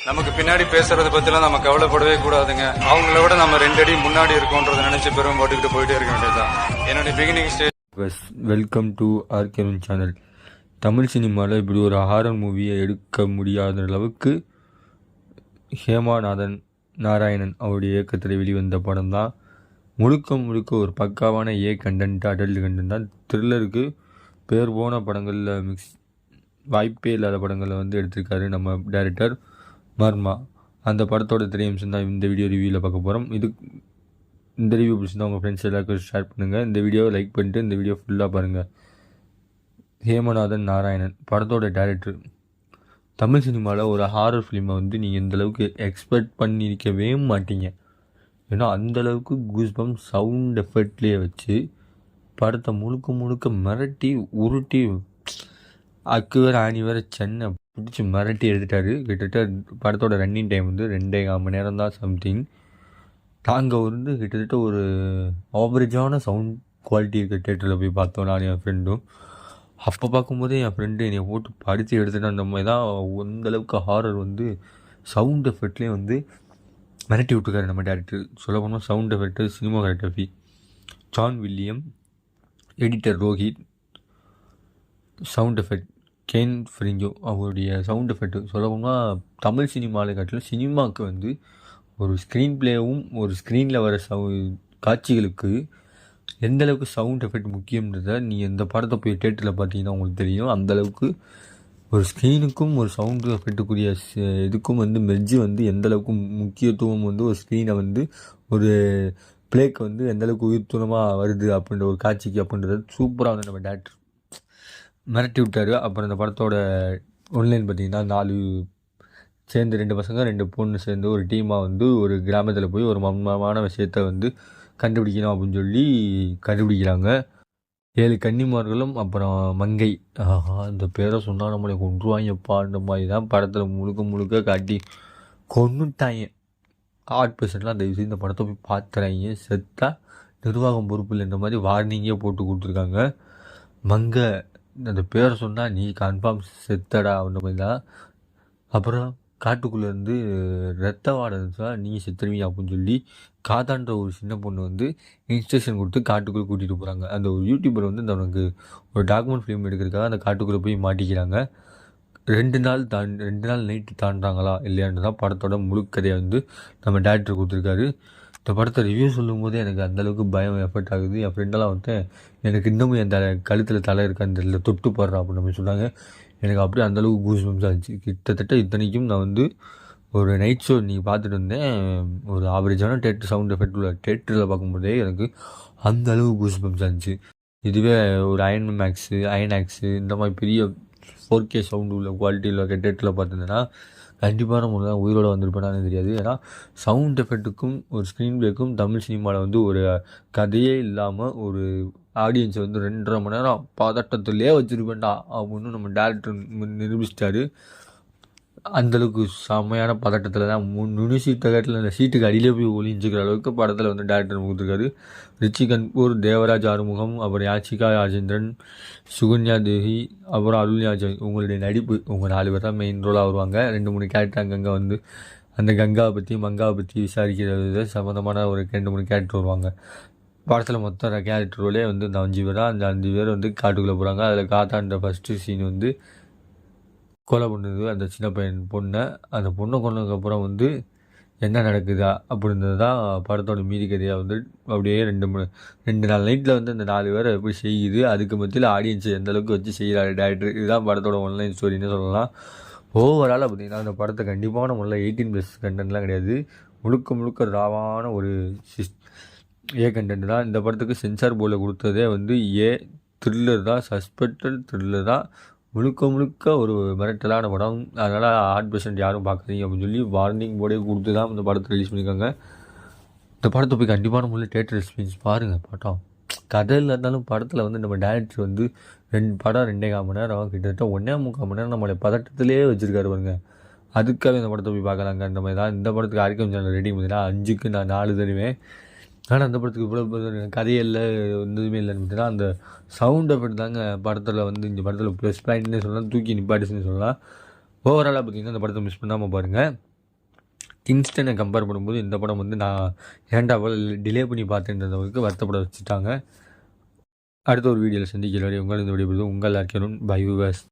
நமக்கு பின்னாடி பேசுறதை பத்திலாம் நம்ம கவலைப்படவே கூடாதுங்க. அவங்கள விட நம்ம 2 அடி முன்னாடி இருக்கோன்றதை நினைச்சு பெரும் போட்டுக்கிட்டு போயிட்டே இருக்க வேண்டியதுதான். என்னுடைய பிகினிங் ஸ்டேஜ். வெல்கம் டு ஆர்கேவன் சேனல். தமிழ் சினிமாவில் இப்படி ஒரு ஹாரர் மூவியை எடுக்க முடியாத அளவுக்கு ஹேமாநாதன் நாராயணன் அவருடைய இயக்கத்தில் வெளிவந்த படம் தான். முழுக்க ஒரு பக்காவான கண்டென்ட், அடல்ட் கண்டென்ட் தான். த்ரில்லருக்கு பேர் போன படங்களில் வாய்ப்பே இல்லாத படங்களில் வந்து எடுத்திருக்காரு நம்ம டைரக்டர் மர்மா. அந்த படத்தோட திரையம்சம் தான் இந்த வீடியோ ரிவ்யூவில் பார்க்க போகிறோம். இந்த ரிவ்யூ பிடிச்சிருந்தா உங்கள் ஃப்ரெண்ட்ஸ் எல்லாருக்கும் ஷேர் பண்ணுங்கள். இந்த வீடியோவை லைக் பண்ணிட்டு இந்த வீடியோ ஃபுல்லாக பாருங்கள். ஹேமநாதன் நாராயணன் படத்தோட டைரக்டர். தமிழ் சினிமாவில் ஒரு ஹாரர் ஃபிலிமை வந்து நீங்கள் இந்தளவுக்கு எக்ஸ்பெக்ட் பண்ணியிருக்கவே மாட்டீங்க. ஏன்னா அந்தளவுக்கு கூஸ்பம் சவுண்ட் எஃபெக்ட்லேயே வச்சு படத்தை முழுக்க மிரட்டி உருட்டி அக்கு வேறு ஆணி வேறு சென்னை பிடிச்சி மிரட்டி எடுத்துட்டாரு. கிட்டத்தட்ட படத்தோட ரன்னிங் டைம் வந்து 2.5 மணி நேரம் தான் சம்திங். நாங்கள் வந்து கிட்டத்தட்ட ஒரு ஆவரேஜான சவுண்ட் குவாலிட்டி இருக்க தேட்டரில் போய் பார்த்தோம் நான் என் ஃப்ரெண்டும். அப்போ பார்க்கும்போதே என் ஃப்ரெண்டு என்னை போட்டு படித்து எடுத்துகிட்டு அந்த மாதிரி தான் அந்தளவுக்கு ஹாரர் வந்து சவுண்ட் எஃபெக்ட்லேயே வந்து மிரட்டி விட்டுருக்காரு நம்ம டேரக்டர். சொல்ல போனால் sound effect, cinematography John William, editor Rohit, sound effect கேன் ஃப்ரிஞ்சோ அவருடைய சவுண்ட் எஃபெக்ட். சொல்ல போனால் தமிழ் சினிமாவில் காட்டிலும் சினிமாவுக்கு வந்து ஒரு ஸ்க்ரீன் பிளேவும் ஒரு ஸ்க்ரீனில் வர காட்சிகளுக்கு எந்தளவுக்கு சவுண்ட் எஃபெக்ட் முக்கியன்றதை நீ எந்த படத்தை போய் தேட்டரில் பார்த்தீங்கன்னா உங்களுக்கு தெரியும். அந்தளவுக்கு ஒரு ஸ்க்ரீனுக்கும் ஒரு சவுண்டு எஃபெக்ட்டுக்குரிய இதுக்கும் வந்து மெர்ஜி வந்து எந்தளவுக்கு முக்கியத்துவம் வந்து ஒரு ஸ்க்ரீனை வந்து ஒரு பிளேக்கு வந்து எந்தளவுக்கு உயிர்த்துணமாக வருது அப்படின்ற ஒரு காட்சிக்கு அப்படின்றது சூப்பராக வந்து நம்ம டேரக்டர் மிரட்டி விட்டார். அப்புறம் இந்த படத்தோட ஒன்லைன் பார்த்திங்கன்னா 4 சேர்ந்து 2 பசங்க 2 பொண்ணு சேர்ந்து ஒரு டீமாக வந்து ஒரு கிராமத்தில் போய் ஒரு மர்மமான விஷயத்தை வந்து கண்டுபிடிக்கணும் அப்படின்னு சொல்லி கண்டுபிடிக்கிறாங்க. 7 கன்னிமார்களும் அப்புறம் மங்கை. அந்த பேரை சொன்னால் நம்மளை கொன்றுவாங்கப்பான்ற மாதிரி தான் படத்தில் முழுக்க காட்டி கொன்னுட்டாங்க. ஆர்ட்%லாம் தயவு செய்து இந்த படத்தை போய் பார்த்துறாங்க. செத்தா நிர்வாகம் பொறுப்பு இல்லைன்ற மாதிரி வார்னிங்கே போட்டு கொடுத்துருக்காங்க. மங்கை அந்த பேரை சொன்னால் நீ கன்ஃபார்ம் செத்தடா அப்படின்ற மாதிரி தான். அப்புறம் காட்டுக்குள்ளேருந்து ரத்த வாடை இருந்துச்சா நீ செத்துருவீங்க அப்படின்னு சொல்லி காதான்ற ஒரு சின்ன பொண்ணு வந்து இன்ஸ்ட்ரக்ஷன் கொடுத்து காட்டுக்குள்ளே கூட்டிகிட்டு போகிறாங்க. அந்த ஒரு யூடியூபர் வந்து அவனுக்கு ஒரு டாக்குமெண்ட் ஃபிலிம் எடுக்கிறதுக்காக அந்த காட்டுக்குள்ளே போய் மாட்டிக்கிறாங்க. 2 நாள் நைட்டு தாண்டாங்களா இல்லையான்னு தான் படத்தோட முழு கதையை வந்து நம்ம டேரக்டர் கொடுத்துருக்காரு. இந்த படத்தை ரிவ்யூ சொல்லும் போதே எனக்கு அந்தளவுக்கு பயம் எஃபெக்ட் ஆகுது. என் ஃப்ரெண்டெல்லாம் வந்து எனக்கு இன்னமும் என் கழுத்தில் தலை இருக்கான்னு தெரியல, தொட்டு போடுறான் அப்படின்னு நம்ம சொன்னாங்க. எனக்கு அப்படியே அந்தளவுக்கு கூஸ்பம்ஸ் ஆச்சு. கிட்டத்தட்ட இத்தனைக்கும் நான் வந்து ஒரு நைட் ஷோ நீங்கள் பார்த்துட்டு இருந்தேன். ஒரு ஆவரேஜான சவுண்ட் எஃபெக்ட் உள்ள தேட்டரில் பார்க்கும்போதே எனக்கு அந்த அளவு கூஸ்பம்ஸ் ஆச்சு. இதுவே ஒரு அயன்ஆக்ஸு இந்த மாதிரி பெரிய 4K சவுண்டு உள்ள குவாலிட்டியில் தேட்டரில் பார்த்துருந்தேன்னா கண்டிப்பான முறை தான் உயிரோடு வந்திருப்பேனான்னு தெரியாது. ஏன்னா சவுண்ட் எஃபெக்ட்டுக்கும் ஒரு ஸ்க்ரீன் பிளேக்கும் தமிழ் சினிமாவில் வந்து ஒரு கதையே இல்லாமல் ஒரு ஆடியன்ஸை வந்து 2.5 மணி நேரம் பதட்டத்திலே வச்சுருப்பேன்டா அப்படின்னு நம்ம டேரக்டர் நிரூபிச்சிட்டாரு. அந்தளவுக்கு செம்மையான பதட்டத்தில் தான் நுனி சீட்டகட்டில் அந்த சீட்டுக்கு அடியிலே போய் ஒளிஞ்சிக்கிற அளவுக்கு படத்தில் வந்து டேரக்டர் கொடுத்துருக்காரு. ரிச்சி கன்பூர், தேவராஜ் ஆறுமுகம், அப்புறம் யாச்சிகா ராஜேந்திரன், சுகன்யா தேவி, அப்புறம் அருள்யா ஜெய். உங்களுடைய நடிப்பு உங்கள் 4 பேர் தான் மெயின் ரோலாக வருவாங்க. 2-3 கேரக்டர் அங்கங்கே வந்து அந்த மங்காவை பற்றி விசாரிக்கிறது சம்மந்தமான ஒரு 2-3 கேரக்டர் வருவாங்க. படத்தில் மொத்தம் கேரக்டர் ரோலே வந்து இந்த 5 பேர் தான். அந்த 5 பேர் வந்து காட்டுக்குள்ளே போகிறாங்க. அதில் காத்தான்ற ஃபஸ்ட்டு சீன் வந்து கொலை பண்ணுது அந்த சின்ன பையன் பொண்ணை. அந்த பொண்ணை கொண்டதுக்கப்புறம் வந்து என்ன நடக்குதா அப்படின்றது தான் படத்தோட மீதி கதையாக வந்து அப்படியே 2 நாள் நைட்டில் வந்து அந்த 4 பேரை எப்படி செய்யுது, அதுக்கு மத்தியில் ஆடியன்ஸை எந்தளவுக்கு வச்சு செய்கிறாரு டேரக்டர். இதுதான் படத்தோட ஒன்லைன் ஸ்டோரின்னு சொல்லலாம். ஓவரால் பார்த்திங்கன்னா அந்த படத்தை கண்டிப்பான முறையில் 18+ கண்டென்ட்லாம் கிடையாது. முழுக்க ராவான ஒரு கண்டென்ட் தான். இந்த படத்துக்கு சென்சார் போர்டில் கொடுத்ததே வந்து த்ரில்லர் தான், சஸ்பெக்டட் த்ரில்லர் தான். முழுக்க ஒரு மிரட்டலான படம். அதனால் ஆர்ட்% யாரும் பார்க்காதீங்க அப்படின்னு சொல்லி வார்னிங் போர்டே கொடுத்து தான் இந்த படத்தை ரிலீஸ் பண்ணியிருக்காங்க. இந்த படத்தை போய் கண்டிப்பான முறையில் தேட்டர் எக்ஸ்பீரியன்ஸ் பாருங்கள். படம் கதை இருந்தாலும் படத்தில் வந்து நம்ம டேரக்டர் வந்து 2.5 மணி நேரம் கிட்டத்தட்ட 1.25 மணி நேரம் நம்மளை பதட்டத்திலே வச்சுருக்காரு பாருங்க. அதுக்காக இந்த படத்தை போய் பார்க்கலாங்கன்ற மாதிரி தான். இந்த படத்துக்கு ஆர்கேவன் சேனல் ரேட்டிங் பார்த்தீங்கன்னா 5க்கு நான் 4 தருவேன். ஆனால் அந்த படத்துக்கு இவ்வளோ கதையில்லை ஒன்றுமே இல்லைன்னு பார்த்தீங்கன்னா அந்த சவுண்ட் எஃபெக்ட் தாங்க படத்தில் வந்து இந்த படத்தில் ப்ளஸ் பாயிண்ட்னு சொல்லலாம், தூக்கி நிப்பாட்டுன்னு சொல்லலாம். ஓவராலாக பார்த்திங்கன்னா அந்த படத்தை மிஸ் பண்ணாமல் பாருங்கள். கிங்ஸ்டனை கம்பேர் பண்ணும்போது இந்த படம் வந்து நான் ஏன்டா டிலே பண்ணி பார்த்துன்றதுக்கு வருத்தப்பட வச்சுட்டாங்க. அடுத்த ஒரு வீடியோவில் சந்திக்கிற வரை உங்கள் இந்த வீடியோ உங்கள் எல்லாருக்கும் பை வியூவர்ஸ்.